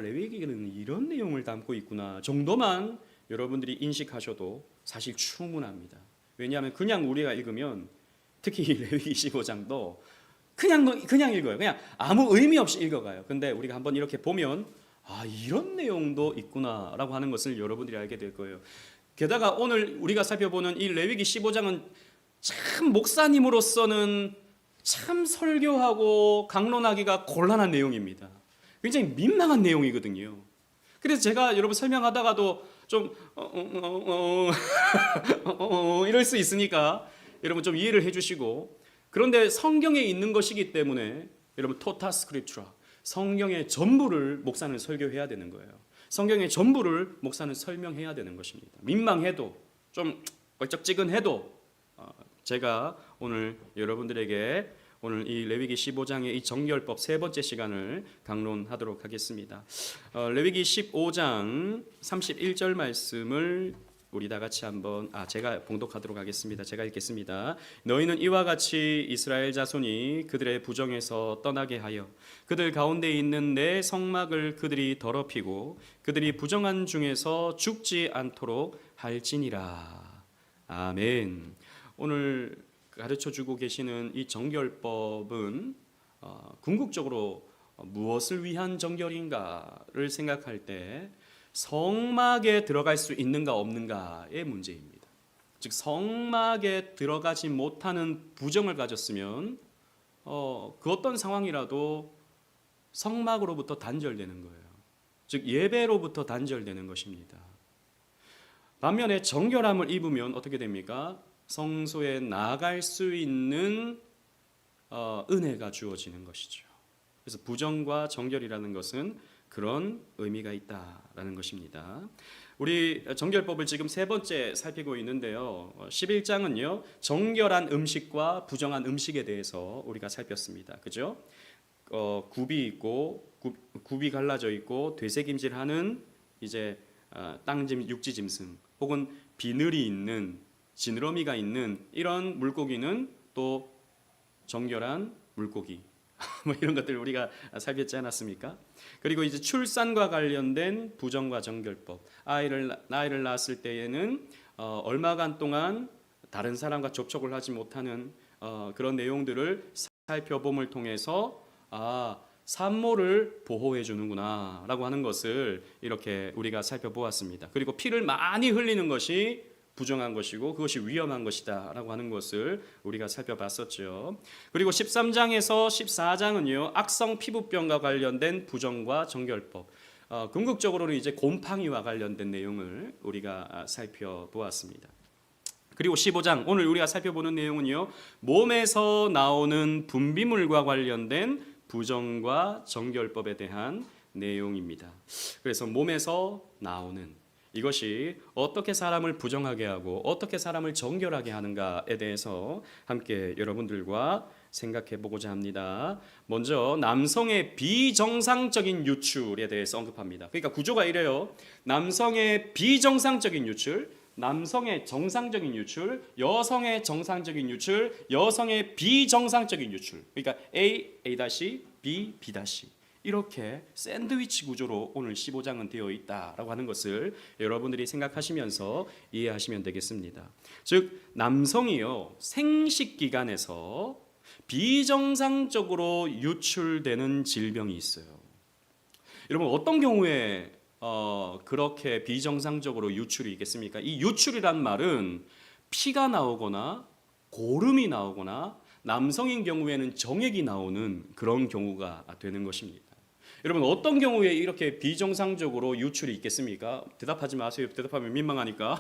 레위기는 이런 내용을 담고 있구나 정도만 여러분들이 인식하셔도 사실 충분합니다. 왜냐하면 그냥 우리가 읽으면 특히 레위기 15장도 그냥 읽어요. 그냥 아무 의미 없이 읽어가요. 근데 우리가 한번 이렇게 보면 이런 내용도 있구나라고 하는 것을 여러분들이 알게 될 거예요. 게다가 오늘 우리가 살펴보는 이 레위기 15장은 참 목사님으로서는 참 설교하고 강론하기가 곤란한 내용입니다. 굉장히 민망한 내용이거든요. 그래서 제가 여러분 설명하다가도 좀 이럴 수 있으니까 여러분 좀 이해를 해주시고, 그런데 성경에 있는 것이기 때문에 여러분 토타 스크립투라, 성경의 전부를 목사는 설교해야 되는 거예요. 성경의 전부를 목사는 설명해야 되는 것입니다. 민망해도 좀 얼쩍지근해도 제가 오늘 여러분들에게 오늘 이 레위기 15장의 이 정결법 세 번째 시간을 강론하도록 하겠습니다. 레위기 15장 31절 말씀을 우리 다 같이 한번 제가 봉독하도록 하겠습니다. 제가 읽겠습니다. 너희는 이와 같이 이스라엘 자손이 그들의 부정에서 떠나게 하여 그들 가운데 있는 내 성막을 그들이 더럽히고 그들이 부정한 중에서 죽지 않도록 할지니라. 아멘. 오늘 가르쳐주고 계시는 이 정결법은 궁극적으로 무엇을 위한 정결인가를 생각할 때 성막에 들어갈 수 있는가 없는가의 문제입니다. 즉 성막에 들어가지 못하는 부정을 가졌으면 그 어떤 상황이라도 성막으로부터 단절되는 거예요. 즉 예배로부터 단절되는 것입니다. 반면에 정결함을 입으면 어떻게 됩니까? 성소에 나아갈 수 있는 은혜가 주어지는 것이죠. 그래서 부정과 정결이라는 것은 그런 의미가 있다라는 것입니다. 우리 정결법을 지금 세 번째 살피고 있는데요. 11장은요. 정결한 음식과 부정한 음식에 대해서 우리가 살폈습니다. 그죠? 굽이 있고 굽이 갈라져 있고 되새김질하는 이제 땅짐 육지 짐승 혹은 비늘이 있는 지느러미가 있는 이런 물고기는 또 정결한 물고기 뭐 이런 것들 우리가 살폈지 않았습니까? 그리고 이제 출산과 관련된 부정과 정결법, 아이를 낳았을 때에는 얼마간 동안 다른 사람과 접촉을 하지 못하는 그런 내용들을 살펴봄을 통해서 산모를 보호해 주는구나 라고 하는 것을 이렇게 우리가 살펴보았습니다. 그리고 피를 많이 흘리는 것이 부정한 것이고 그것이 위험한 것이다 라고 하는 것을 우리가 살펴봤었죠. 그리고 13장에서 14장은요 악성 피부병과 관련된 부정과 정결법, 궁극적으로는 이제 곰팡이와 관련된 내용을 우리가 살펴보았습니다. 그리고 15장 오늘 우리가 살펴보는 내용은요 몸에서 나오는 분비물과 관련된 부정과 정결법에 대한 내용입니다. 그래서 몸에서 나오는 이것이 어떻게 사람을 부정하게 하고 어떻게 사람을 정결하게 하는가에 대해서 함께 여러분들과 생각해 보고자 합니다. 먼저 남성의 비정상적인 유출에 대해서 언급합니다. 그러니까 구조가 이래요. 남성의 비정상적인 유출, 남성의 정상적인 유출, 여성의 정상적인 유출, 여성의 비정상적인 유출. 그러니까 A, A-, B, B-. 이렇게 샌드위치 구조로 오늘 15장은 되어 있다라고 하는 것을 여러분들이 생각하시면서 이해하시면 되겠습니다. 즉 남성이요 생식 기간에서 비정상적으로 유출되는 질병이 있어요. 여러분 어떤 경우에 그렇게 비정상적으로 유출이 있겠습니까? 이 유출이란 말은 피가 나오거나 고름이 나오거나 남성인 경우에는 정액이 나오는 그런 경우가 되는 것입니다. 여러분 어떤 경우에 이렇게 비정상적으로 유출이 있겠습니까? 대답하지 마세요. 대답하면 민망하니까.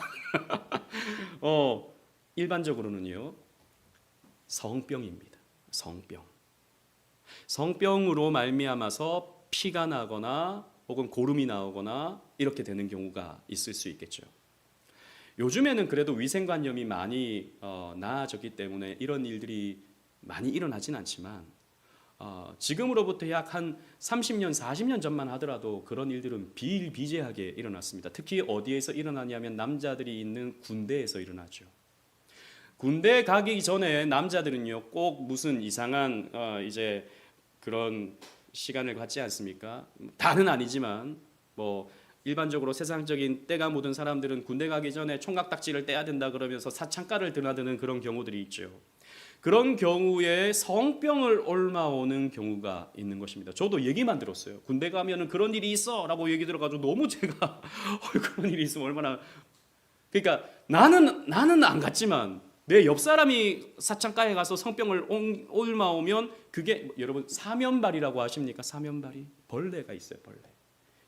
일반적으로는요 성병입니다. 성병으로 말미암아서 피가 나거나 혹은 고름이 나오거나 이렇게 되는 경우가 있을 수 있겠죠. 요즘에는 그래도 위생관념이 많이 나아졌기 때문에 이런 일들이 많이 일어나진 않지만 지금으로부터 약 한 30년, 40년 전만 하더라도 그런 일들은 비일비재하게 일어났습니다. 특히 어디에서 일어나냐면 남자들이 있는 군대에서 일어나죠. 군대 가기 전에 남자들은요 꼭 무슨 이상한 이제 그런 시간을 갖지 않습니까? 다는 아니지만 뭐 일반적으로 세상적인 때가 묻은 사람들은 군대 가기 전에 총각딱지를 떼야 된다 그러면서 사창가를 드나드는 그런 경우들이 있죠. 그런 경우에 성병을 옮아오는 경우가 있는 것입니다. 저도 얘기만 들었어요. 군대 가면은 그런 일이 있어라고 얘기 들어가지고 너무 제가 그런 일이 있으면 얼마나, 그러니까 나는 안 갔지만 내 옆 사람이 사창가에 가서 성병을 옮아오면 그게 여러분 사면발이라고 아십니까? 사면발이 벌레가 있어요. 벌레.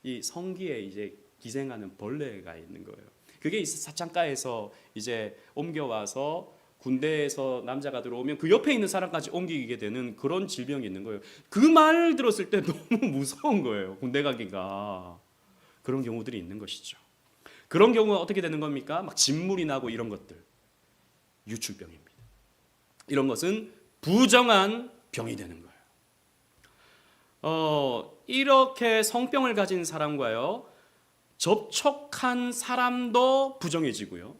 이 성기에 이제 기생하는 벌레가 있는 거예요. 그게 사창가에서 이제 옮겨와서 군대에서 남자가 들어오면 그 옆에 있는 사람까지 옮기게 되는 그런 질병이 있는 거예요. 그 말 들었을 때 너무 무서운 거예요. 군대 가기가. 그런 경우들이 있는 것이죠. 그런 경우가 어떻게 되는 겁니까? 막 진물이 나고 이런 것들. 유출병입니다. 이런 것은 부정한 병이 되는 거예요. 이렇게 성병을 가진 사람과요, 접촉한 사람도 부정해지고요.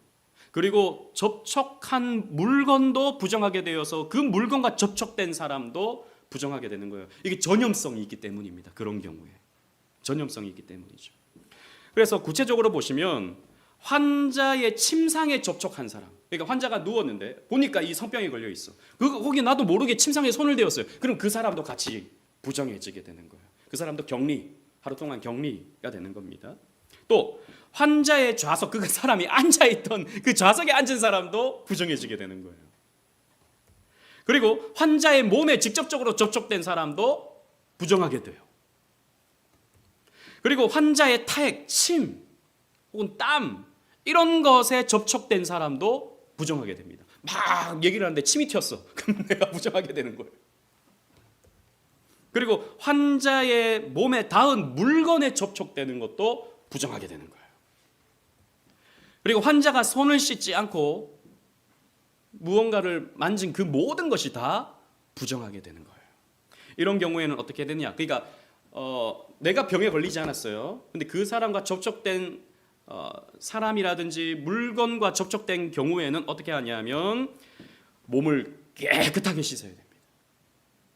그리고 접촉한 물건도 부정하게 되어서 그 물건과 접촉된 사람도 부정하게 되는 거예요. 이게 전염성이 있기 때문입니다. 그런 경우에. 전염성이 있기 때문이죠. 그래서 구체적으로 보시면 환자의 침상에 접촉한 사람, 그러니까 환자가 누웠는데 보니까 이 성병에 걸려 있어. 거기 나도 모르게 침상에 손을 대었어요. 그럼 그 사람도 같이 부정해지게 되는 거예요. 그 사람도 하루 동안 격리가 되는 겁니다. 또 환자의 좌석, 그 사람이 앉아있던 그 좌석에 앉은 사람도 부정해지게 되는 거예요. 그리고 환자의 몸에 직접적으로 접촉된 사람도 부정하게 돼요. 그리고 환자의 타액, 침 혹은 땀 이런 것에 접촉된 사람도 부정하게 됩니다. 막 얘기를 하는데 침이 튀었어. 그럼 내가 부정하게 되는 거예요. 그리고 환자의 몸에 닿은 물건에 접촉되는 것도 부정하게 되는 거예요. 그리고 환자가 손을 씻지 않고 무언가를 만진 그 모든 것이 다 부정하게 되는 거예요. 이런 경우에는 어떻게 되느냐? 그러니까 내가 병에 걸리지 않았어요. 근데 그 사람과 접촉된 사람이라든지 물건과 접촉된 경우에는 어떻게 하냐면 몸을 깨끗하게 씻어야 됩니다.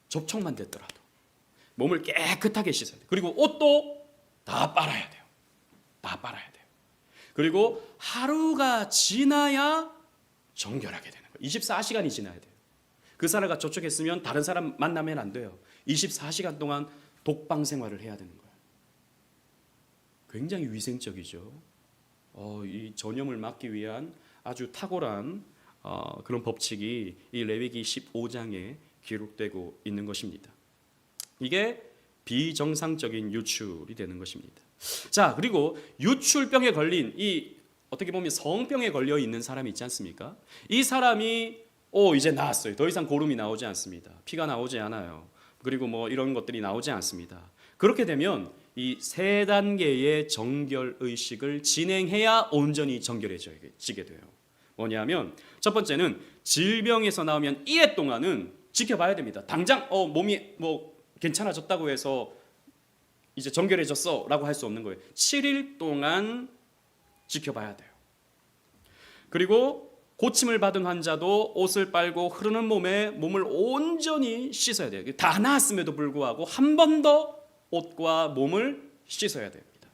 접촉만 됐더라도 몸을 깨끗하게 씻어야 돼요. 그리고 옷도 다 빨아야 돼요. 다 빨아야 돼요. 그리고 하루가 지나야 정결하게 되는 거예요. 24시간이 지나야 돼요. 그 사람과 접촉했으면 다른 사람 만나면 안 돼요. 24시간 동안 독방 생활을 해야 되는 거예요. 굉장히 위생적이죠. 이 전염을 막기 위한 아주 탁월한 그런 법칙이 이 레위기 15장에 기록되고 있는 것입니다. 이게 비정상적인 유출이 되는 것입니다. 자, 그리고 유출병에 걸린 이 어떻게 보면 성병에 걸려 있는 사람이 있지 않습니까? 이 사람이 이제 나았어요. 더 이상 고름이 나오지 않습니다. 피가 나오지 않아요. 그리고 뭐 이런 것들이 나오지 않습니다. 그렇게 되면 이 세 단계의 정결 의식을 진행해야 온전히 정결해지게 돼요. 뭐냐면 첫 번째는 질병에서 나오면 1회 동안은 지켜봐야 됩니다. 당장 몸이 뭐 괜찮아졌다고 해서 이제 정결해졌어라고 할 수 없는 거예요. 7일 동안 지켜봐야 돼요. 그리고 고침을 받은 환자도 옷을 빨고 흐르는 몸을 온전히 씻어야 돼요. 다 나았음에도 불구하고 한 번 더 옷과 몸을 씻어야 됩니다.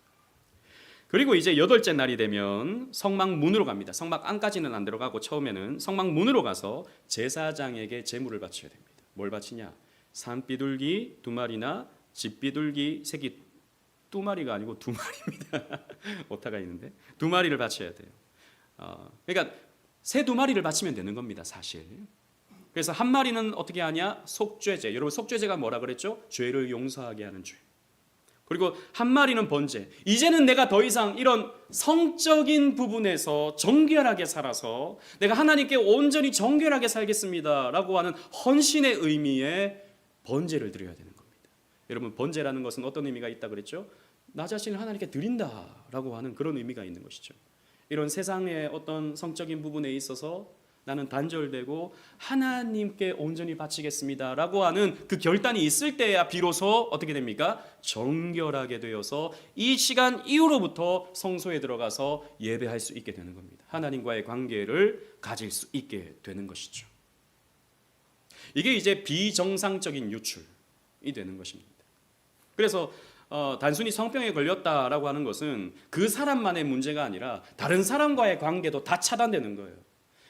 그리고 이제 8째 날이 되면 성막문으로 갑니다. 성막 안까지는 안 들어가고 처음에는 성막문으로 가서 제사장에게 제물을 바쳐야 됩니다. 뭘 바치냐? 산비둘기 2마리나 집비둘기 새끼 2마리가 아니고 2마리입니다. 오타가 있는데 2마리를 바쳐야 돼요. 그러니까 새 2마리를 바치면 되는 겁니다, 사실. 그래서 한 마리는 어떻게 하냐? 속죄제. 여러분 속죄제가 뭐라 그랬죠? 죄를 용서하게 하는 죄. 그리고 한 마리는 번제. 이제는 내가 더 이상 이런 성적인 부분에서 정결하게 살아서 내가 하나님께 온전히 정결하게 살겠습니다라고 하는 헌신의 의미의 번제를 드려야 되는 겁니다. 여러분 번제라는 것은 어떤 의미가 있다 그랬죠? 나 자신을 하나님께 드린다라고 하는 그런 의미가 있는 것이죠. 이런 세상의 어떤 성적인 부분에 있어서 나는 단절되고 하나님께 온전히 바치겠습니다라고 하는 그 결단이 있을 때야 비로소 어떻게 됩니까? 정결하게 되어서 이 시간 이후로부터 성소에 들어가서 예배할 수 있게 되는 겁니다. 하나님과의 관계를 가질 수 있게 되는 것이죠. 이게 이제 비정상적인 유출이 되는 것입니다. 그래서 단순히 성병에 걸렸다라고 하는 것은 그 사람만의 문제가 아니라 다른 사람과의 관계도 다 차단되는 거예요.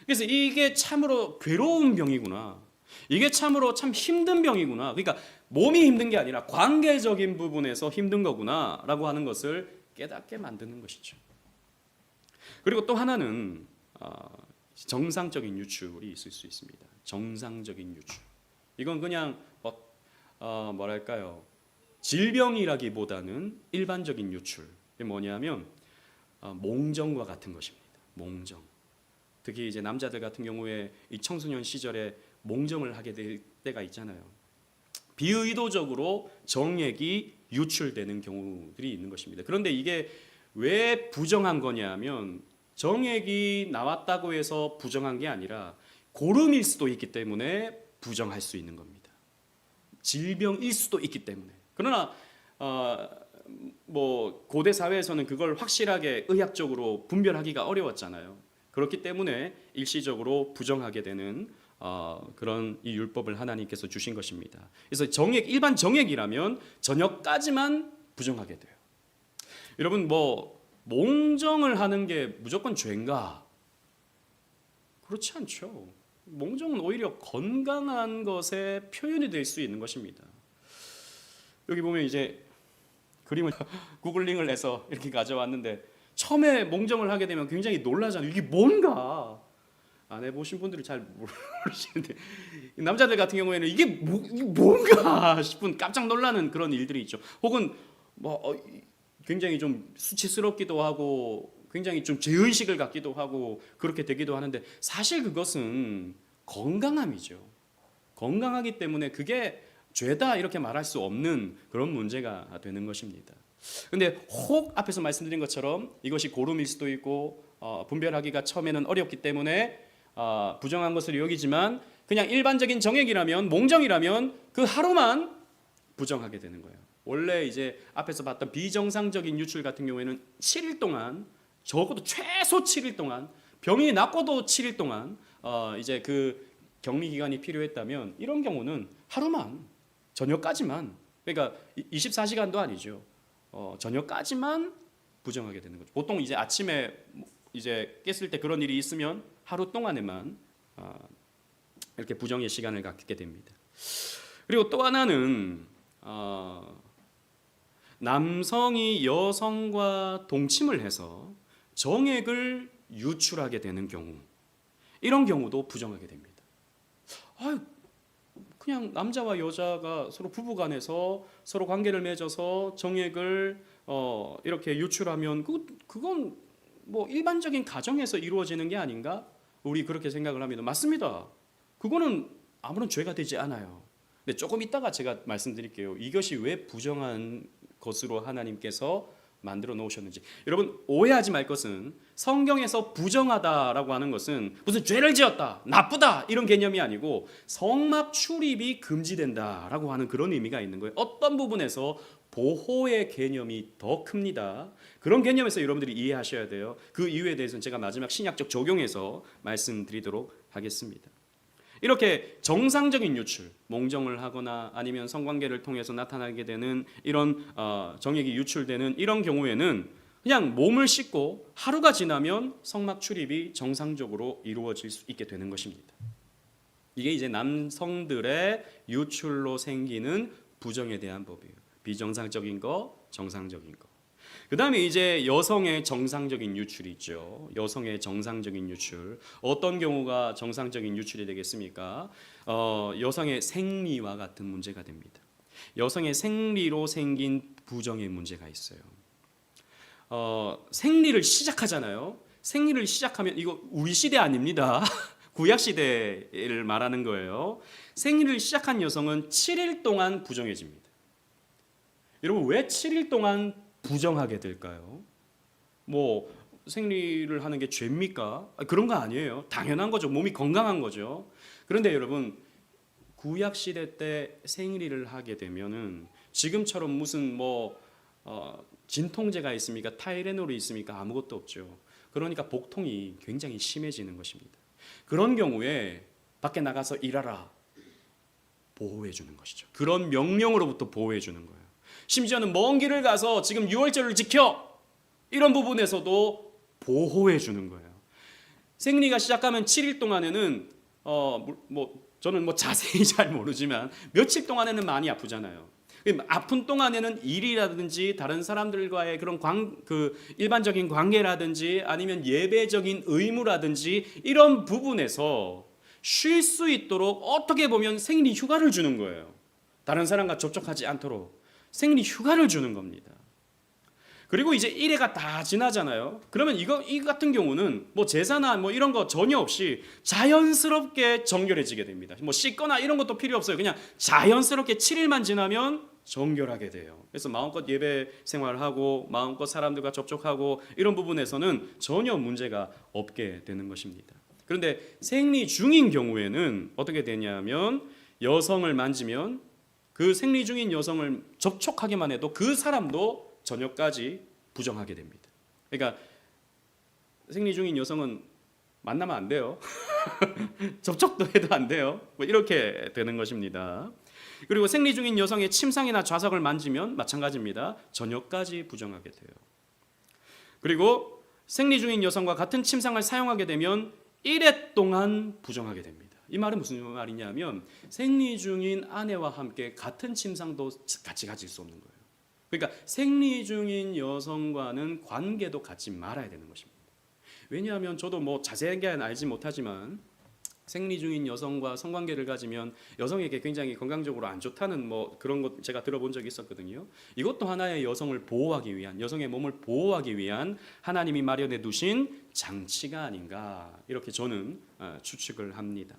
그래서 이게 참으로 괴로운 병이구나. 이게 참으로 참 힘든 병이구나. 그러니까 몸이 힘든 게 아니라 관계적인 부분에서 힘든 거구나라고 하는 것을 깨닫게 만드는 것이죠. 그리고 또 하나는 정상적인 유출이 있을 수 있습니다. 정상적인 유출. 이건 그냥 뭐랄까요? 질병이라기보다는 일반적인 유출. 이게 뭐냐면 몽정과 같은 것입니다. 몽정. 특히 이제 남자들 같은 경우에 이 청소년 시절에 몽정을 하게 될 때가 있잖아요. 비의도적으로 정액이 유출되는 경우들이 있는 것입니다. 그런데 이게 왜 부정한 거냐면 정액이 나왔다고 해서 부정한 게 아니라 고름일 수도 있기 때문에 부정할 수 있는 겁니다. 질병일 수도 있기 때문에. 그러나 뭐 고대 사회에서는 그걸 확실하게 의학적으로 분별하기가 어려웠잖아요. 그렇기 때문에 일시적으로 부정하게 되는 그런 이 율법을 하나님께서 주신 것입니다. 그래서 정액, 일반 정액이라면 저녁까지만 부정하게 돼요. 여러분 뭐 몽정을 하는 게 무조건 죄인가? 그렇지 않죠. 몽정은 오히려 건강한 것의 표현이 될 수 있는 것입니다. 여기 보면 이제 그림을 구글링을 해서 이렇게 가져왔는데 처음에 몽정을 하게 되면 굉장히 놀라잖아요. 이게 뭔가 안 해보신 분들은 잘 모르시는데 남자들 같은 경우에는 이게 뭔가 싶은 깜짝 놀라는 그런 일들이 있죠. 혹은 뭐 굉장히 좀 수치스럽기도 하고 굉장히 좀 죄의식을 갖기도 하고 그렇게 되기도 하는데 사실 그것은 건강함이죠. 건강하기 때문에 그게 죄다 이렇게 말할 수 없는 그런 문제가 되는 것입니다. 근데 혹 앞에서 말씀드린 것처럼 이것이 고름일 수도 있고 분별하기가 처음에는 어렵기 때문에 부정한 것을 여기지만 그냥 일반적인 정액이라면 몽정이라면 그 하루만 부정하게 되는 거예요. 원래 이제 앞에서 봤던 비정상적인 유출 같은 경우에는 7일 동안 적어도 최소 7일 동안 병이 낫고도 7일 동안 이제 그 격리 기간이 필요했다면 이런 경우는 하루만 저녁까지만 그러니까 24시간도 아니죠. 저녁까지만 부정하게 되는 거죠. 보통 이제 아침에 이제 깼을 때 그런 일이 있으면 하루 동안에만 이렇게 부정의 시간을 갖게 됩니다. 그리고 또 하나는 남성이 여성과 동침을 해서 정액을 유출하게 되는 경우 이런 경우도 부정하게 됩니다. 그냥 남자와 여자가 서로 부부간에서 서로 관계를 맺어서 정액을 이렇게 유출하면 그건 뭐 일반적인 가정에서 이루어지는 게 아닌가? 우리 그렇게 생각을 합니다. 맞습니다. 그거는 아무런 죄가 되지 않아요. 근데 조금 이따가 제가 말씀드릴게요. 이것이 왜 부정한 것으로 하나님께서 만들어 놓으셨는지. 여러분 오해하지 말 것은 성경에서 부정하다라고 하는 것은 무슨 죄를 지었다, 나쁘다 이런 개념이 아니고 성막 출입이 금지된다라고 하는 그런 의미가 있는 거예요. 어떤 부분에서 보호의 개념이 더 큽니다. 그런 개념에서 여러분들이 이해하셔야 돼요. 그 이유에 대해서는 제가 마지막 신약적 적용해서 말씀드리도록 하겠습니다. 이렇게 정상적인 유출, 몽정을 하거나 아니면 성관계를 통해서 나타나게 되는 이런 정액이 유출되는 이런 경우에는 그냥 몸을 씻고 하루가 지나면 성막 출입이 정상적으로 이루어질 수 있게 되는 것입니다. 이게 이제 남성들의 유출로 생기는 부정에 대한 법이에요. 비정상적인 거, 정상적인 거. 그 다음에 이제 여성의 정상적인 유출이 있죠. 여성의 정상적인 유출. 어떤 경우가 정상적인 유출이 되겠습니까? 여성의 생리와 같은 문제가 됩니다. 여성의 생리로 생긴 부정의 문제가 있어요. 생리를 시작하잖아요. 생리를 시작하면 이거 우리 시대 아닙니다. 구약 시대를 말하는 거예요. 생리를 시작한 여성은 7일 동안 부정해집니다. 여러분 왜 7일 동안 부정하게 될까요? 뭐 생리를 하는 게 죄입니까? 그런 거 아니에요. 당연한 거죠. 몸이 건강한 거죠. 그런데 여러분 구약 시대 때 생리를 하게 되면은 지금처럼 무슨 뭐 진통제가 있습니까? 타이레놀이 있습니까? 아무것도 없죠. 그러니까 복통이 굉장히 심해지는 것입니다. 그런 경우에 밖에 나가서 일하라 보호해 주는 것이죠. 그런 명령으로부터 보호해 주는 거예요. 심지어는 먼 길을 가서 지금 유월절을 지켜 이런 부분에서도 보호해 주는 거예요. 생리가 시작하면 7일 동안에는 저는 자세히 잘 모르지만 며칠 동안에는 많이 아프잖아요. 아픈 동안에는 일이라든지 다른 사람들과의 그런 일반적인 관계라든지 아니면 예배적인 의무라든지 이런 부분에서 쉴 수 있도록 어떻게 보면 생리 휴가를 주는 거예요. 다른 사람과 접촉하지 않도록 생리 휴가를 주는 겁니다. 그리고 이제 1회가 다 지나잖아요. 그러면 이 같은 경우는 제사나 이런 거 전혀 없이 자연스럽게 정결해지게 됩니다. 씻거나 이런 것도 필요 없어요. 그냥 자연스럽게 7일만 지나면 정결하게 돼요. 그래서 마음껏 예배 생활하고 마음껏 사람들과 접촉하고 이런 부분에서는 전혀 문제가 없게 되는 것입니다. 그런데 생리 중인 경우에는 어떻게 되냐면 여성을 만지면 그 생리 중인 여성을 접촉하기만 해도 그 사람도 저녁까지 부정하게 됩니다. 그러니까 생리 중인 여성은 만나면 안 돼요. 접촉도 해도 안 돼요. 이렇게 되는 것입니다. 그리고 생리 중인 여성의 침상이나 좌석을 만지면 마찬가지입니다. 저녁까지 부정하게 돼요. 그리고 생리 중인 여성과 같은 침상을 사용하게 되면 1회 동안 부정하게 됩니다. 이 말은 무슨 말이냐면 생리 중인 아내와 함께 같은 침상도 같이 가질 수 없는 거예요. 그러니까 생리 중인 여성과는 관계도 갖지 말아야 되는 것입니다. 왜냐하면 저도 자세하게 알지 못하지만 생리 중인 여성과 성관계를 가지면 여성에게 굉장히 건강적으로 안 좋다는 그런 것 제가 들어본 적이 있었거든요. 이것도 하나의 여성을 보호하기 위한, 여성의 몸을 보호하기 위한 하나님이 마련해 두신 장치가 아닌가 이렇게 저는 추측을 합니다.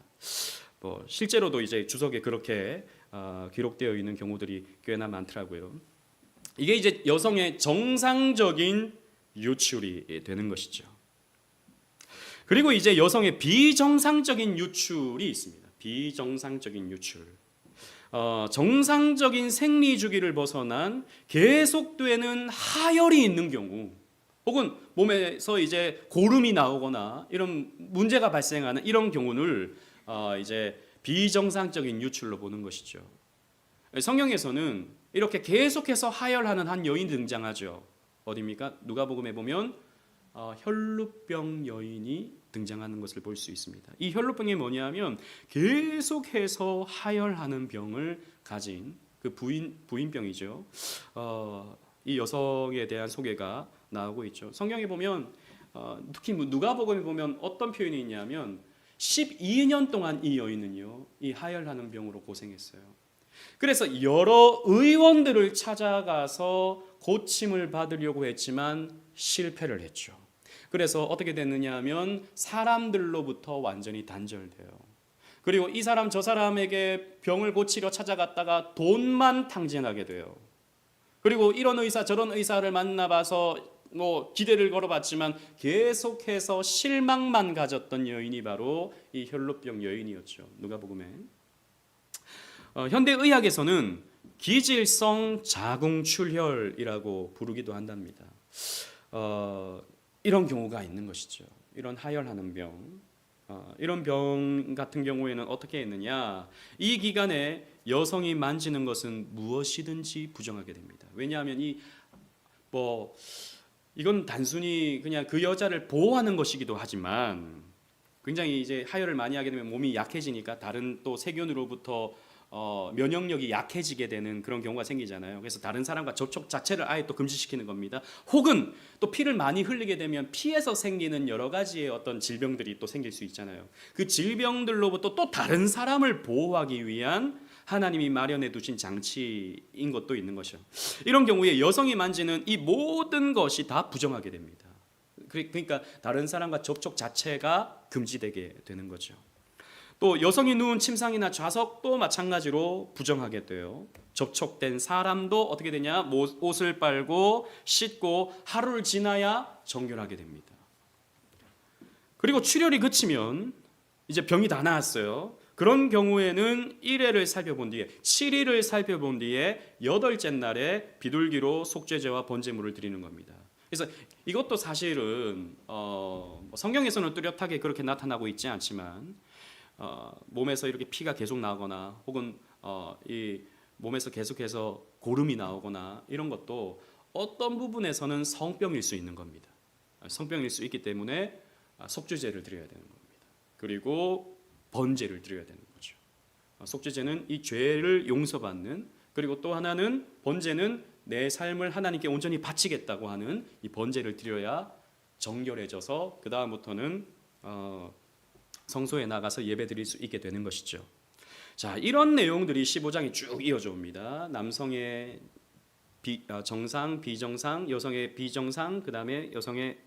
실제로도 이제 주석에 그렇게 기록되어 있는 경우들이 꽤나 많더라고요. 이게 이제 여성의 정상적인 유출이 되는 것이죠. 그리고 이제 여성의 비정상적인 유출이 있습니다. 비정상적인 유출. 정상적인 생리 주기를 벗어난 계속되는 하혈이 있는 경우, 혹은 몸에서 이제 고름이 나오거나 이런 문제가 발생하는 이런 경우를 이제 비정상적인 유출로 보는 것이죠. 성경에서는 이렇게 계속해서 하혈하는 한 여인이 등장하죠. 어디입니까? 누가복음에 보면 혈루병 여인이 등장하는 것을 볼 수 있습니다. 이 혈루병이 뭐냐면 계속해서 하혈하는 병을 가진 그 부인병이죠. 이 여성에 대한 소개가 나오고 있죠. 성경에 보면 특히 누가복음에 보면 어떤 표현이 있냐면 12년 동안 이 여인은요, 이 하혈하는 병으로 고생했어요. 그래서 여러 의원들을 찾아가서 고침을 받으려고 했지만 실패를 했죠. 그래서 어떻게 됐느냐 하면 사람들로부터 완전히 단절돼요. 그리고 이 사람 저 사람에게 병을 고치려 찾아갔다가 돈만 탕진하게 돼요. 그리고 이런 의사 저런 의사를 만나봐서 기대를 걸어봤지만 계속해서 실망만 가졌던 여인이 바로 이 혈루병 여인이었죠. 누가복음에. 현대 의학에서는 기질성 자궁출혈이라고 부르기도 한답니다. 이런 경우가 있는 것이죠. 이런 하혈하는 병, 이런 병 같은 경우에는 어떻게 했느냐? 이 기간에 여성이 만지는 것은 무엇이든지 부정하게 됩니다. 왜냐하면 이건 단순히 그냥 그 여자를 보호하는 것이기도 하지만 굉장히 이제 하혈을 많이 하게 되면 몸이 약해지니까 다른 또 세균으로부터 면역력이 약해지게 되는 그런 경우가 생기잖아요. 그래서 다른 사람과 접촉 자체를 아예 또 금지시키는 겁니다. 혹은 또 피를 많이 흘리게 되면 피에서 생기는 여러 가지의 어떤 질병들이 또 생길 수 있잖아요. 그 질병들로부터 또 다른 사람을 보호하기 위한 하나님이 마련해 두신 장치인 것도 있는 것이죠. 이런 경우에 여성이 만지는 이 모든 것이 다 부정하게 됩니다. 그러니까 다른 사람과 접촉 자체가 금지되게 되는 거죠. 또 여성이 누운 침상이나 좌석도 마찬가지로 부정하게 돼요. 접촉된 사람도 어떻게 되냐? 옷을 빨고 씻고 하루를 지나야 정결하게 됩니다. 그리고 출혈이 그치면 이제 병이 다 나았어요. 그런 경우에는 1회를 살펴본 뒤에 7일을 살펴본 뒤에 8째 날에 비둘기로 속죄제와 번제물을 드리는 겁니다. 그래서 이것도 사실은 성경에서는 뚜렷하게 그렇게 나타나고 있지 않지만 몸에서 이렇게 피가 계속 나거나 혹은 몸에서 계속해서 고름이 나오거나 이런 것도 어떤 부분에서는 성병일 수 있는 겁니다. 성병일 수 있기 때문에 속죄제를 드려야 되는 겁니다. 그리고 번제를 드려야 되는 거죠. 속죄제는 이 죄를 용서받는, 그리고 또 하나는 번제는 내 삶을 하나님께 온전히 바치겠다고 하는 이 번제를 드려야 정결해져서 그 다음부터는 성소에 나가서 예배 드릴 수 있게 되는 것이죠. 자, 이런 내용들이 15장이 쭉 이어져 옵니다. 남성의 정상, 비정상, 여성의 비정상, 그 다음에 여성의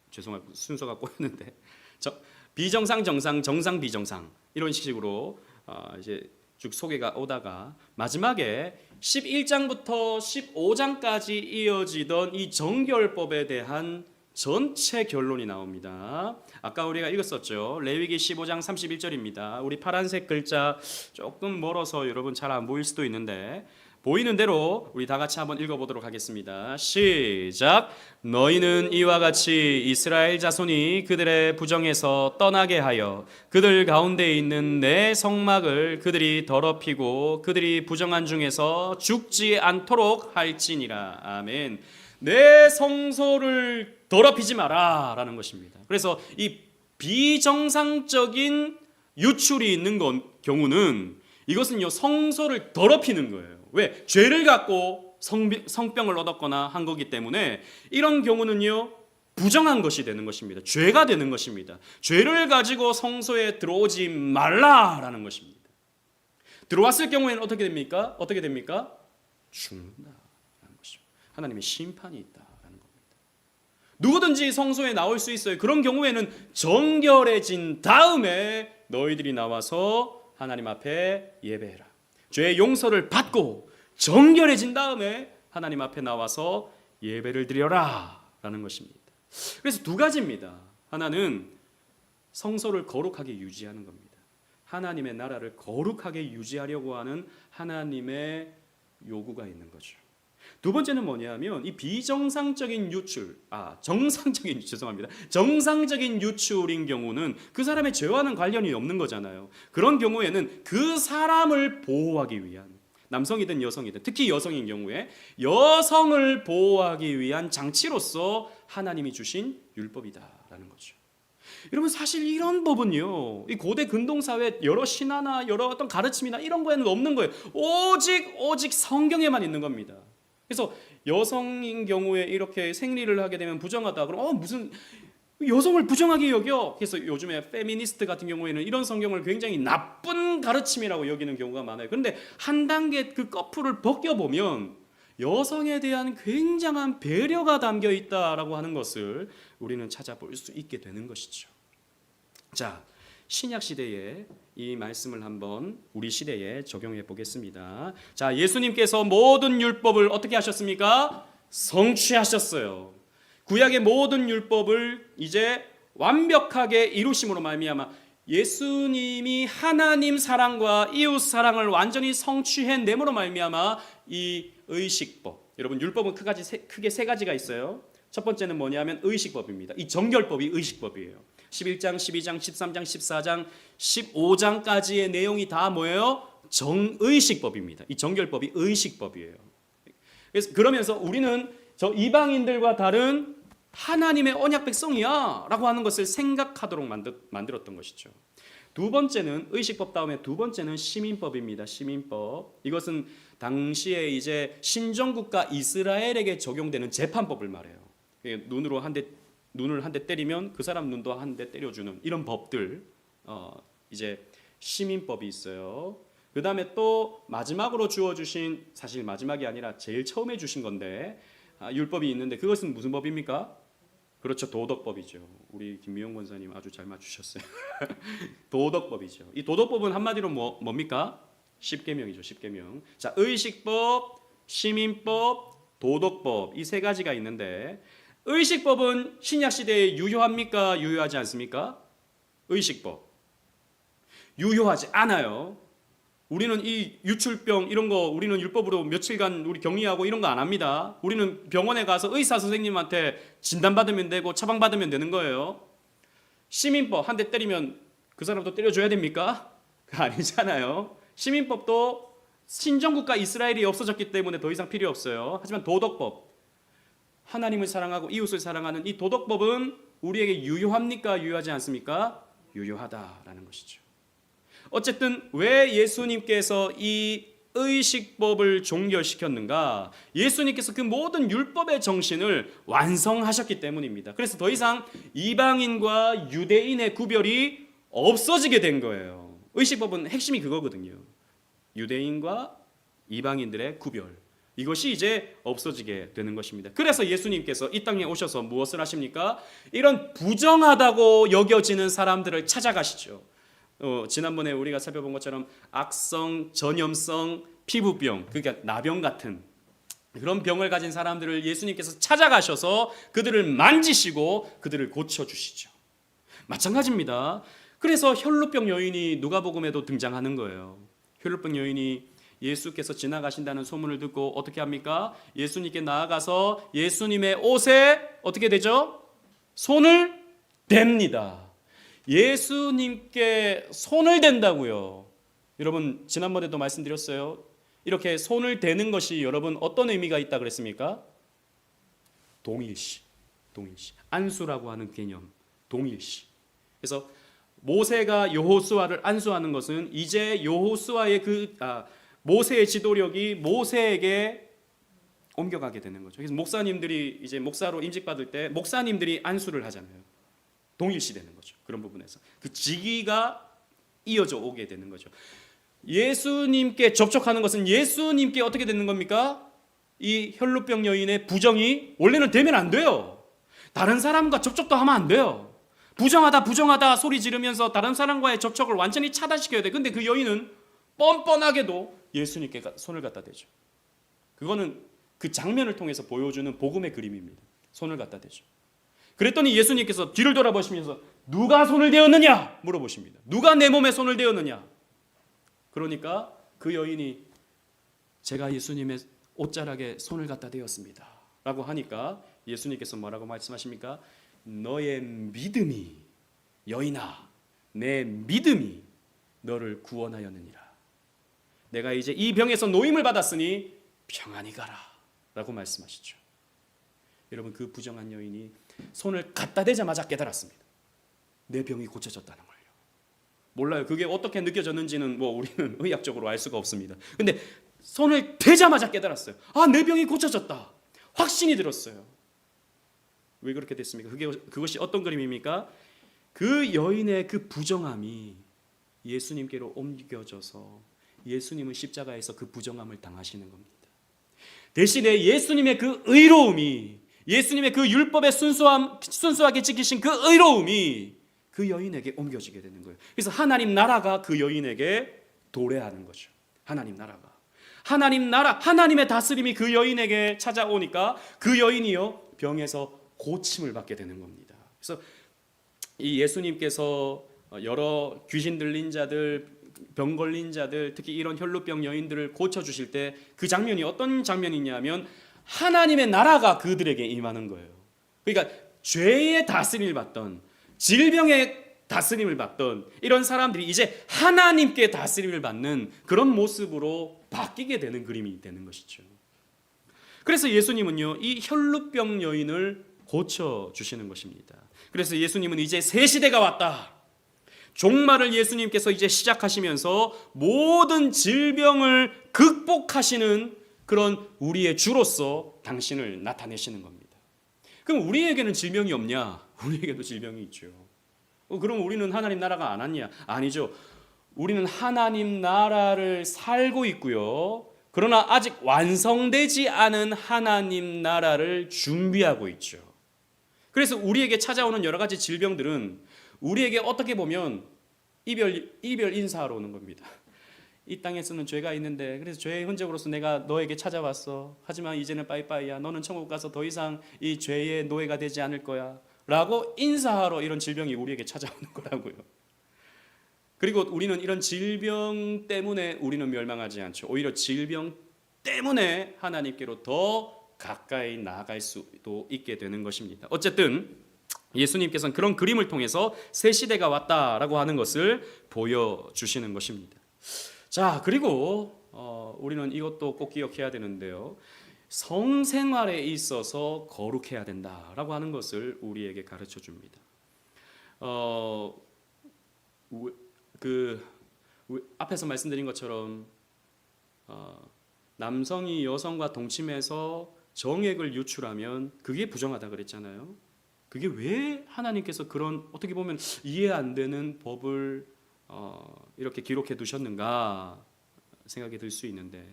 죄송합니다. 순서가 꼬였는데 비정상, 정상, 정상, 비정상 이런 식으로 이제 쭉 소개가 오다가 마지막에 11장부터 15장까지 이어지던 이 정결법에 대한 전체 결론이 나옵니다. 아까 우리가 읽었었죠. 레위기 15장 31절입니다. 우리 파란색 글자 조금 멀어서 여러분 잘 안 보일 수도 있는데 보이는 대로 우리 다 같이 한번 읽어보도록 하겠습니다. 시작. 너희는 이와 같이 이스라엘 자손이 그들의 부정에서 떠나게 하여 그들 가운데 있는 내 성막을 그들이 더럽히고 그들이 부정한 중에서 죽지 않도록 할지니라. 아멘. 내 성소를 더럽히지 마라 라는 것입니다. 그래서 이 비정상적인 유출이 있는 경우는 이것은요 성소를 더럽히는 거예요. 왜? 죄를 갖고 성병을 얻었거나 한 거기 때문에 이런 경우는요 부정한 것이 되는 것입니다. 죄가 되는 것입니다. 죄를 가지고 성소에 들어오지 말라라는 것입니다. 들어왔을 경우에는 어떻게 됩니까? 어떻게 됩니까? 죽는다라는 것이죠. 하나님의 심판이 있다라는 겁니다. 누구든지 성소에 나올 수 있어요. 그런 경우에는 정결해진 다음에 너희들이 나와서 하나님 앞에 예배해라. 죄의 용서를 받고 정결해진 다음에 하나님 앞에 나와서 예배를 드려라 라는 것입니다. 그래서 두 가지입니다. 하나는 성소를 거룩하게 유지하는 겁니다. 하나님의 나라를 거룩하게 유지하려고 하는 하나님의 요구가 있는 거죠. 두 번째는 뭐냐면 이 비정상적인 유출, 정상적인 유출인 경우는 그 사람의 죄와는 관련이 없는 거잖아요. 그런 경우에는 그 사람을 보호하기 위한, 남성이든 여성이든 특히 여성인 경우에 여성을 보호하기 위한 장치로서 하나님이 주신 율법이다라는 거죠. 여러분 사실 이런 법은요 이 고대 근동사회 여러 신화나 여러 어떤 가르침이나 이런 거에는 없는 거예요. 오직 성경에만 있는 겁니다. 그래서 여성인 경우에 이렇게 생리를 하게 되면 부정하다. 그럼 무슨 여성을 부정하게 여겨? 그래서 요즘에 페미니스트 같은 경우에는 이런 성경을 굉장히 나쁜 가르침이라고 여기는 경우가 많아요. 그런데 한 단계 그 거풀을 벗겨보면 여성에 대한 굉장한 배려가 담겨 있다라고 하는 것을 우리는 찾아볼 수 있게 되는 것이죠. 자, 신약 시대에 이 말씀을 한번 우리 시대에 적용해 보겠습니다. 자, 예수님께서 모든 율법을 어떻게 하셨습니까? 성취하셨어요. 구약의 모든 율법을 이제 완벽하게 이루심으로 말미암아 예수님이 하나님 사랑과 이웃 사랑을 완전히 성취해냄으로 말미암아 이 의식법, 여러분 율법은 크게 세 가지가 있어요. 첫 번째는 뭐냐면 의식법입니다. 이 정결법이 의식법이에요. 11장, 12장, 13장, 14장, 15장까지의 내용이 다 뭐예요? 정의식법입니다. 이 정결법이 의식법이에요. 그래서 그러면서 우리는 저 이방인들과 다른 하나님의 언약 백성이야 라고 하는 것을 생각하도록 만들었던 것이죠. 두 번째는 의식법 다음에 두 번째는 시민법입니다. 시민법. 이것은 당시에 이제 신정국가 이스라엘에게 적용되는 재판법을 말해요. 눈을 한 대 때리면 그 사람 눈도 한 대 때려주는 이런 법들, 이제 시민법이 있어요. 그 다음에 또 마지막으로 주어주신, 사실 마지막이 아니라 제일 처음에 주신 건데 율법이 있는데 그것은 무슨 법입니까? 그렇죠, 도덕법이죠. 우리 김미영 권사님 아주 잘 맞추셨어요. 도덕법이죠. 이 도덕법은 한마디로 뭡니까? 십계명이죠. 십계명. 자, 의식법, 시민법, 도덕법 이 세 가지가 있는데 의식법은 신약 시대에 유효합니까? 유효하지 않습니까? 의식법 유효하지 않아요. 우리는 이 유출병 이런 거 우리는 율법으로 며칠간 우리 격리하고 이런 거 안 합니다. 우리는 병원에 가서 의사 선생님한테 진단받으면 되고 처방받으면 되는 거예요. 시민법 한 대 때리면 그 사람도 때려줘야 됩니까? 아니잖아요. 시민법도 신정국가 이스라엘이 없어졌기 때문에 더 이상 필요 없어요. 하지만 도덕법, 하나님을 사랑하고 이웃을 사랑하는 이 도덕법은 우리에게 유효합니까? 유효하지 않습니까? 유효하다라는 것이죠. 어쨌든 왜 예수님께서 이 의식법을 종결시켰는가? 예수님께서 그 모든 율법의 정신을 완성하셨기 때문입니다. 그래서 더 이상 이방인과 유대인의 구별이 없어지게 된 거예요. 의식법은 핵심이 그거거든요. 유대인과 이방인들의 구별, 이것이 이제 없어지게 되는 것입니다. 그래서 예수님께서 이 땅에 오셔서 무엇을 하십니까? 이런 부정하다고 여겨지는 사람들을 찾아가시죠. 지난번에 우리가 살펴본 것처럼 악성, 전염성 피부병, 그러니까 나병 같은 그런 병을 가진 사람들을 예수님께서 찾아가셔서 그들을 만지시고 그들을 고쳐주시죠. 마찬가지입니다. 그래서 혈루병 여인이 누가복음에도 등장하는 거예요. 혈루병 여인이 예수께서 지나가신다는 소문을 듣고 어떻게 합니까? 예수님께 나아가서 예수님의 옷에 어떻게 되죠? 손을 댑니다. 예수님께 손을 댄다고요. 여러분 지난번에도 말씀드렸어요. 이렇게 손을 대는 것이 여러분 어떤 의미가 있다 그랬습니까? 동일시. 안수라고 하는 개념. 동일시. 그래서 모세가 여호수아를 안수하는 것은 이제 여호수아의 모세의 지도력이 모세에게 옮겨가게 되는 거죠. 그래서 목사님들이 이제 목사로 임직받을 때 목사님들이 안수를 하잖아요. 동일시되는 거죠. 그런 부분에서 그 직위가 이어져 오게 되는 거죠. 예수님께 접촉하는 것은 예수님께 어떻게 되는 겁니까? 이 혈루병 여인의 부정이 원래는 되면 안 돼요. 다른 사람과 접촉도 하면 안 돼요. 부정하다 소리 지르면서 다른 사람과의 접촉을 완전히 차단시켜야 돼. 근데 그 여인은 뻔뻔하게도 예수님께 손을 갖다 대죠. 그거는 그 장면을 통해서 보여주는 복음의 그림입니다. 손을 갖다 대죠. 그랬더니 예수님께서 뒤를 돌아보시면서 누가 손을 대었느냐 물어보십니다. 누가 내 몸에 손을 대었느냐. 그러니까 그 여인이 제가 예수님의 옷자락에 손을 갖다 대었습니다 라고 하니까 예수님께서 뭐라고 말씀하십니까? 너의 믿음이, 여인아, 내 믿음이 너를 구원하였느니라. 내가 이제 이 병에서 노임을 받았으니 평안히 가라 라고 말씀하시죠. 여러분 그 부정한 여인이 손을 갖다 대자마자 깨달았습니다. 내 병이 고쳐졌다는 걸요. 몰라요. 그게 어떻게 느껴졌는지는 우리는 의학적으로 알 수가 없습니다. 근데 손을 대자마자 깨달았어요. 아, 내 병이 고쳐졌다. 확신이 들었어요. 왜 그렇게 됐습니까? 그것이 어떤 그림입니까? 그 여인의 그 부정함이 예수님께로 옮겨져서 예수님은 십자가에서 그 부정함을 당하시는 겁니다. 대신에 예수님의 그 의로움이, 예수님의 그 율법의 순수하게 지키신 그 의로움이 그 여인에게 옮겨지게 되는 거예요. 그래서 하나님 나라가 그 여인에게 도래하는 거죠. 하나님 나라가. 하나님 나라, 하나님의 다스림이 그 여인에게 찾아오니까 그 여인이요 병에서 고침을 받게 되는 겁니다. 그래서 이 예수님께서 여러 귀신 들린 자들, 병 걸린 자들, 특히 이런 혈루병 여인들을 고쳐주실 때 그 장면이 어떤 장면이냐면 하나님의 나라가 그들에게 임하는 거예요. 그러니까 죄의 다스림을 받던, 질병의 다스림을 받던 이런 사람들이 이제 하나님께 다스림을 받는 그런 모습으로 바뀌게 되는 그림이 되는 것이죠. 그래서 예수님은요 이 혈루병 여인을 고쳐주시는 것입니다. 그래서 예수님은 이제 새 시대가 왔다. 종말을 예수님께서 이제 시작하시면서 모든 질병을 극복하시는 그런 우리의 주로서 당신을 나타내시는 겁니다. 그럼 우리에게는 질병이 없냐? 우리에게도 질병이 있죠. 그럼 우리는 하나님 나라가 안 왔냐? 아니죠. 우리는 하나님 나라를 살고 있고요. 그러나 아직 완성되지 않은 하나님 나라를 준비하고 있죠. 그래서 우리에게 찾아오는 여러 가지 질병들은 우리에게 어떻게 보면 이별 인사하러 오는 겁니다. 이 땅에서는 죄가 있는데 그래서 죄의 흔적으로서 내가 너에게 찾아왔어. 하지만 이제는 빠이빠이야. 너는 천국 가서 더 이상 이 죄의 노예가 되지 않을 거야. 라고 인사하러 이런 질병이 우리에게 찾아오는 거라고요. 그리고 우리는 이런 질병 때문에 우리는 멸망하지 않죠. 오히려 질병 때문에 하나님께로 더 가까이 나아갈 수도 있게 되는 것입니다. 어쨌든 예수님께서는 그런 그림을 통해서 새 시대가 왔다라고 하는 것을 보여주시는 것입니다. 자, 그리고 우리는 이것도 꼭 기억해야 되는데요. 성생활에 있어서 거룩해야 된다라고 하는 것을 우리에게 가르쳐 줍니다. 앞에서 말씀드린 것처럼 남성이 여성과 동침해서 정액을 유출하면 그게 부정하다 그랬잖아요. 그게 왜 하나님께서 그런 어떻게 보면 이해 안 되는 법을 이렇게 기록해 두셨는가 생각이 들 수 있는데,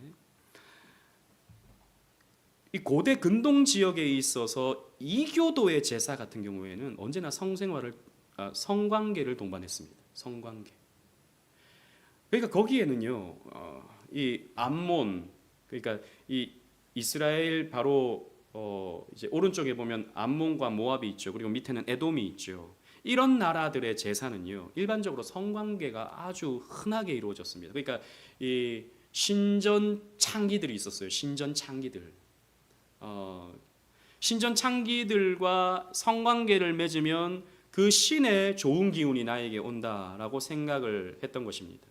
이 고대 근동 지역에 있어서 이교도의 제사 같은 경우에는 언제나 성관계를 동반했습니다. 성관계. 그러니까 거기에는요, 이 암몬, 그러니까 이 이스라엘 바로 이제 오른쪽에 보면 암몬과 모압이 있죠. 그리고 밑에는 에돔이 있죠. 이런 나라들의 제사는요, 일반적으로 성관계가 아주 흔하게 이루어졌습니다. 그러니까 이 신전 창기들이 있었어요. 신전 창기들. 신전 창기들과 성관계를 맺으면 그 신의 좋은 기운이 나에게 온다라고 생각을 했던 것입니다.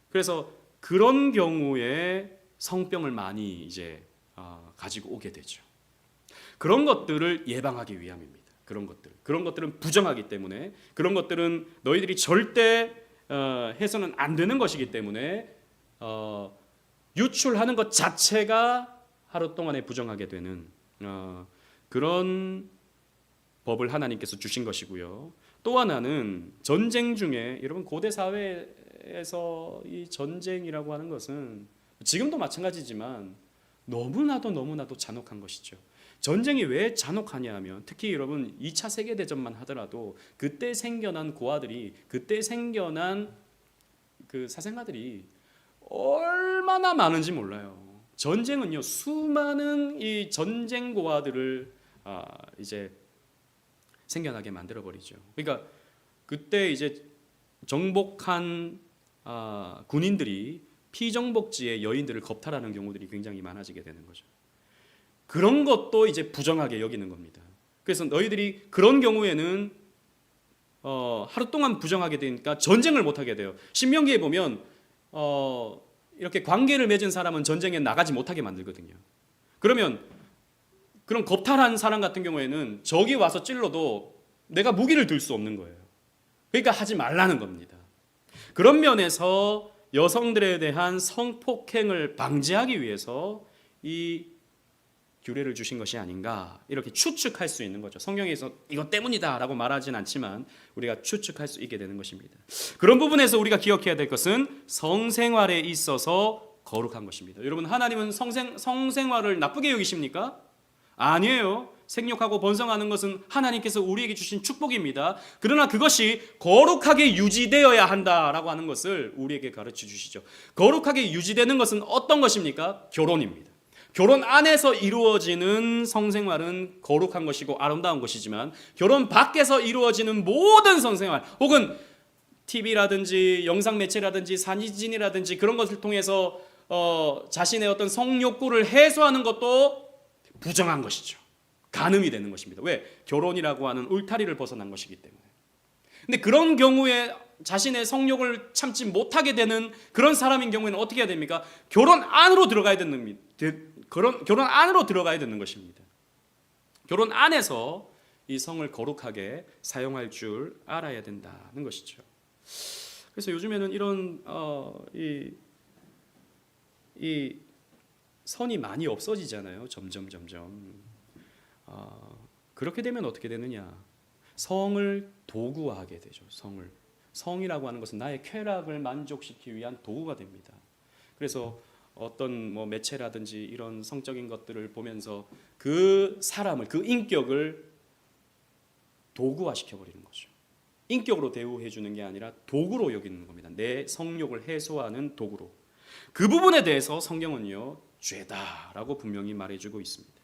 그래서 그런 경우에 성병을 많이 이제 가지고 오게 되죠. 그런 것들을 예방하기 위함입니다. 그런 것들은 부정하기 때문에, 그런 것들은 너희들이 절대 해서는 안 되는 것이기 때문에 유출하는 것 자체가 하루 동안에 부정하게 되는 그런 법을 하나님께서 주신 것이고요. 또 하나는 전쟁 중에, 여러분 고대 사회에서 이 전쟁이라고 하는 것은 지금도 마찬가지지만 너무나도 잔혹한 것이죠. 전쟁이 왜 잔혹하냐 하면, 특히 여러분 2차 세계대전만 하더라도 그때 생겨난 고아들이, 그때 생겨난 그 사생아들이 얼마나 많은지 몰라요. 전쟁은요, 수많은 이 전쟁 고아들을 이제 생겨나게 만들어 버리죠. 그러니까 그때 이제 정복한 군인들이 피정복지의 여인들을 겁탈하는 경우들이 굉장히 많아지게 되는 거죠. 그런 것도 이제 부정하게 여기는 겁니다. 그래서 너희들이 그런 경우에는 하루 동안 부정하게 되니까 전쟁을 못 하게 돼요. 신명기에 보면 이렇게 관계를 맺은 사람은 전쟁에 나가지 못하게 만들거든요. 그러면 그런 겁탈한 사람 같은 경우에는 적이 와서 찔러도 내가 무기를 들 수 없는 거예요. 그러니까 하지 말라는 겁니다. 그런 면에서 여성들에 대한 성폭행을 방지하기 위해서 이 규례를 주신 것이 아닌가, 이렇게 추측할 수 있는 거죠. 성경에서 이것 때문이다라고 말하진 않지만 우리가 추측할 수 있게 되는 것입니다. 그런 부분에서 우리가 기억해야 될 것은 성생활에 있어서 거룩한 것입니다. 여러분, 하나님은 성생활을 나쁘게 여기십니까? 아니에요. 생육하고 번성하는 것은 하나님께서 우리에게 주신 축복입니다. 그러나 그것이 거룩하게 유지되어야 한다라고 하는 것을 우리에게 가르쳐 주시죠. 거룩하게 유지되는 것은 어떤 것입니까? 결혼입니다. 결혼 안에서 이루어지는 성생활은 거룩한 것이고 아름다운 것이지만, 결혼 밖에서 이루어지는 모든 성생활, 혹은 TV라든지 영상 매체라든지 사진이라든지 그런 것을 통해서 자신의 어떤 성욕구를 해소하는 것도 부정한 것이죠. 간음이 되는 것입니다. 왜? 결혼이라고 하는 울타리를 벗어난 것이기 때문에. 근데 그런 경우에 자신의 성욕을 참지 못하게 되는 그런 사람인 경우에는 어떻게 해야 됩니까? 결혼 안으로 들어가야 되는 것입니다. 결혼 안에서 이 성을 거룩하게 사용할 줄 알아야 된다는 것이죠. 그래서 요즘에는 이런 이 선이 많이 없어지잖아요. 점점. 그렇게 되면 어떻게 되느냐? 성을 도구화하게 되죠. 성이라고 하는 것은 나의 쾌락을 만족시키기 위한 도구가 됩니다. 그래서 어떤 매체라든지 이런 성적인 것들을 보면서 그 사람을, 그 인격을 도구화 시켜버리는 거죠. 인격으로 대우해 주는 게 아니라 도구로 여기는 겁니다. 내 성욕을 해소하는 도구로. 그 부분에 대해서 성경은요, 죄다라고 분명히 말해주고 있습니다.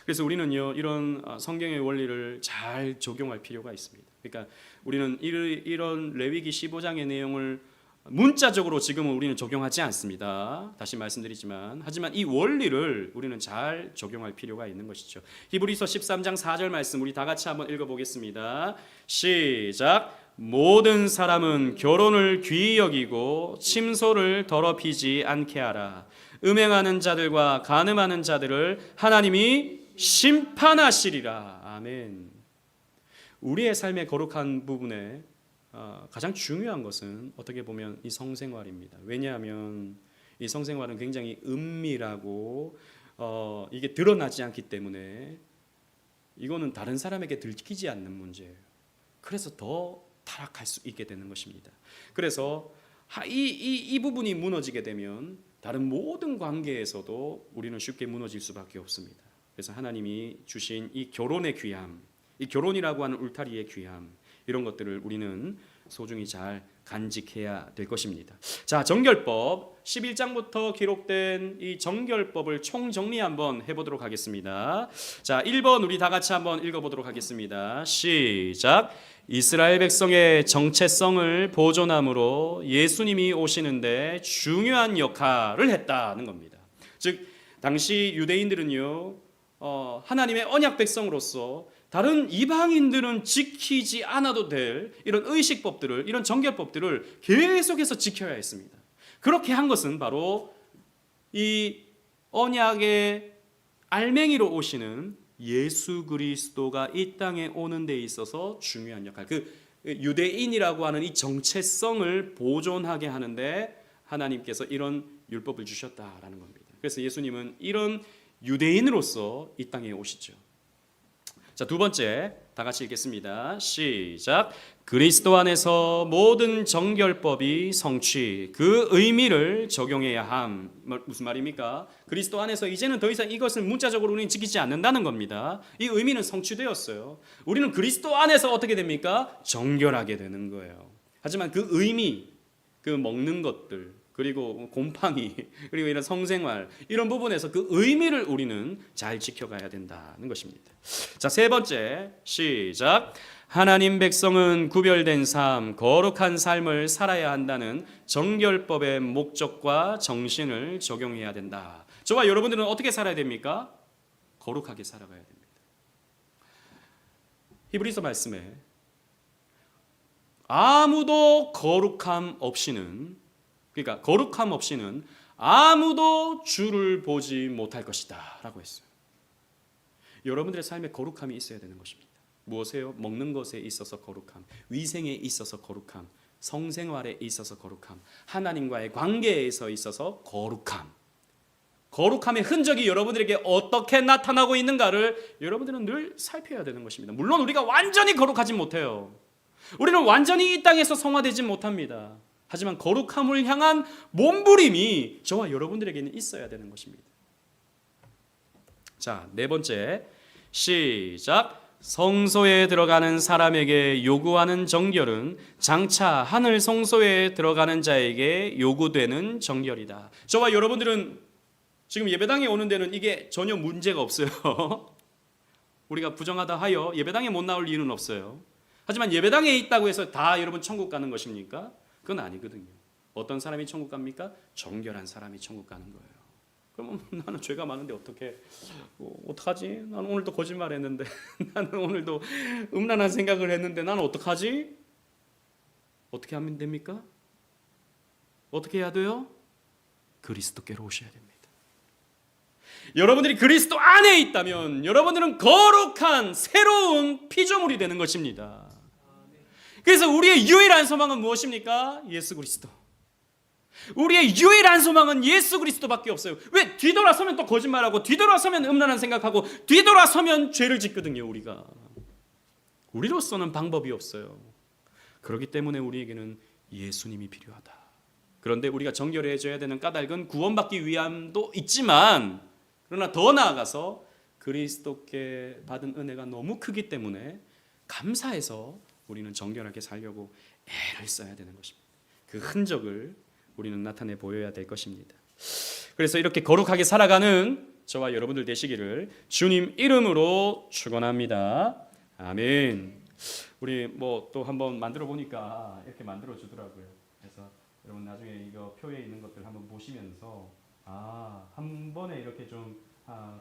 그래서 우리는요, 이런 성경의 원리를 잘 적용할 필요가 있습니다. 그러니까 우리는 이런 레위기 15장의 내용을 문자적으로 지금은 우리는 적용하지 않습니다. 다시 말씀드리지만, 하지만 이 원리를 우리는 잘 적용할 필요가 있는 것이죠. 히브리서 13장 4절 말씀 우리 다 같이 한번 읽어보겠습니다. 시작. 모든 사람은 결혼을 귀히 여기고 침소를 더럽히지 않게 하라. 음행하는 자들과 간음하는 자들을 하나님이 심판하시리라. 아멘. 우리의 삶의 거룩한 부분에 가장 중요한 것은 어떻게 보면 이 성생활입니다. 왜냐하면 이 성생활은 굉장히 은밀하고 이게 드러나지 않기 때문에 이거는 다른 사람에게 들키지 않는 문제예요. 그래서 더 타락할 수 있게 되는 것입니다. 그래서 이 부분이 무너지게 되면 다른 모든 관계에서도 우리는 쉽게 무너질 수밖에 없습니다. 그래서 하나님이 주신 이 결혼의 귀함, 이 결혼이라고 하는 울타리의 귀함, 이런 것들을 우리는 소중히 잘 간직해야 될 것입니다. 자, 정결법 11장부터 기록된 이 정결법을 총정리 한번 해보도록 하겠습니다. 자, 1번 우리 다 같이 한번 읽어보도록 하겠습니다. 시작. 이스라엘 백성의 정체성을 보존함으로 예수님이 오시는데 중요한 역할을 했다는 겁니다. 즉 당시 유대인들은요 하나님의 언약 백성으로서 다른 이방인들은 지키지 않아도 될 이런 의식법들을, 이런 정결법들을 계속해서 지켜야 했습니다. 그렇게 한 것은 바로 이 언약의 알맹이로 오시는 예수 그리스도가 이 땅에 오는 데 있어서 중요한 역할, 그 유대인이라고 하는 이 정체성을 보존하게 하는데 하나님께서 이런 율법을 주셨다라는 겁니다. 그래서 예수님은 이런 유대인으로서 이 땅에 오시죠. 자, 두 번째 다 같이 읽겠습니다. 시작. 그리스도 안에서 모든 정결법이 성취, 그 의미를 적용해야 함. 무슨 말입니까? 그리스도 안에서 이제는 더 이상 이것을 문자적으로 우리는 지키지 않는다는 겁니다. 이 의미는 성취되었어요. 우리는 그리스도 안에서 어떻게 됩니까? 정결하게 되는 거예요. 하지만 그 의미, 그 먹는 것들, 그리고 곰팡이, 그리고 이런 성생활, 이런 부분에서 그 의미를 우리는 잘 지켜가야 된다는 것입니다. 자, 세 번째 시작. 하나님 백성은 구별된 삶, 거룩한 삶을 살아야 한다는 정결법의 목적과 정신을 적용해야 된다. 저와 여러분들은 어떻게 살아야 됩니까? 거룩하게 살아가야 됩니다. 히브리서 말씀에 아무도 거룩함 없이는, 그러니까 거룩함 없이는 아무도 주를 보지 못할 것이다 라고 했어요. 여러분들의 삶에 거룩함이 있어야 되는 것입니다. 무엇이에요? 먹는 것에 있어서 거룩함, 위생에 있어서 거룩함, 성생활에 있어서 거룩함, 하나님과의 관계에 있어서 거룩함. 거룩함의 흔적이 여러분들에게 어떻게 나타나고 있는가를 여러분들은 늘 살펴야 되는 것입니다. 물론 우리가 완전히 거룩하지 못해요. 우리는 완전히 이 땅에서 성화되지 못합니다. 하지만 거룩함을 향한 몸부림이 저와 여러분들에게는 있어야 되는 것입니다. 자, 네 번째 시작. 성소에 들어가는 사람에게 요구하는 정결은 장차 하늘 성소에 들어가는 자에게 요구되는 정결이다. 저와 여러분들은 지금 예배당에 오는 데는 이게 전혀 문제가 없어요. 우리가 부정하다 하여 예배당에 못 나올 이유는 없어요. 하지만 예배당에 있다고 해서 다 여러분 천국 가는 것입니까? 그건 아니거든요. 어떤 사람이 천국 갑니까? 정결한 사람이 천국 가는 거예요. 그러면 나는 죄가 많은데 어떡하지? 나는 오늘도 거짓말했는데 나는 오늘도 음란한 생각을 했는데 나는 어떡하지? 어떻게 하면 됩니까? 어떻게 해야 돼요? 그리스도께로 오셔야 됩니다. 여러분들이 그리스도 안에 있다면 여러분들은 거룩한 새로운 피조물이 되는 것입니다. 그래서 우리의 유일한 소망은 무엇입니까? 예수 그리스도. 우리의 유일한 소망은 예수 그리스도밖에 없어요. 왜? 뒤돌아서면 또 거짓말하고 뒤돌아서면 음란한 생각하고 뒤돌아서면 죄를 짓거든요. 우리로서는 방법이 없어요. 그렇기 때문에 우리에게는 예수님이 필요하다. 그런데 우리가 정결해져야 되는 까닭은 구원받기 위함도 있지만, 그러나 더 나아가서 그리스도께 받은 은혜가 너무 크기 때문에 감사해서 우리는 정결하게 살려고 애를 써야 되는 것입니다. 그 흔적을 우리는 나타내 보여야 될 것입니다. 그래서 이렇게 거룩하게 살아가는 저와 여러분들 되시기를 주님 이름으로 축원합니다. 아멘. 우리 또 한번 만들어 보니까 이렇게 만들어 주더라고요. 그래서 여러분 나중에 이거 표에 있는 것들 한번 보시면서 한 번에 이렇게 좀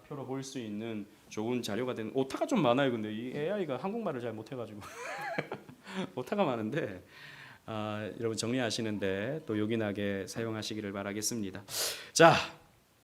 표로 볼 수 있는 좋은 자료가 되는 오타가 좀 많아요. 근데 이 AI가 한국말을 잘 못해가지고 오타가 많은데 여러분 정리하시는데 또 요긴하게 사용하시기를 바라겠습니다. 자.